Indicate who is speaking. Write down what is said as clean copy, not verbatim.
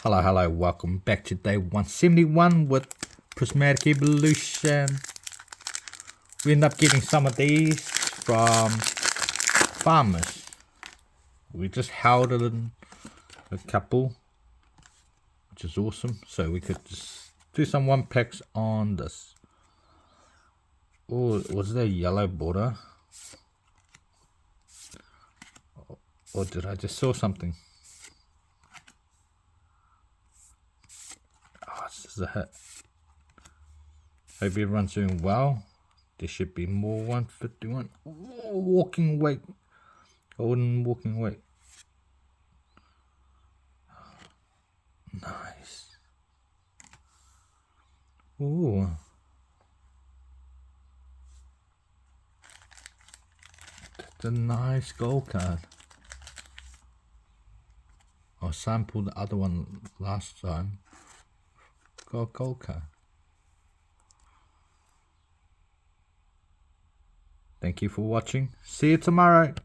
Speaker 1: Hello, welcome back to day 171 with Prismatic Evolution. We end up getting some of these from farmers. We just held it in a couple, which is awesome. So we could just do some one packs on this. Oh, was there a yellow border? Or did I just saw something? Oh, this is a hit. Hope everyone's doing well. There should be more 151. Oh, walking weight. Golden walking weight. Nice. Ooh. That's a nice gold card. I sampled the other one last time. Got a gold card. Thank you for watching. See you tomorrow.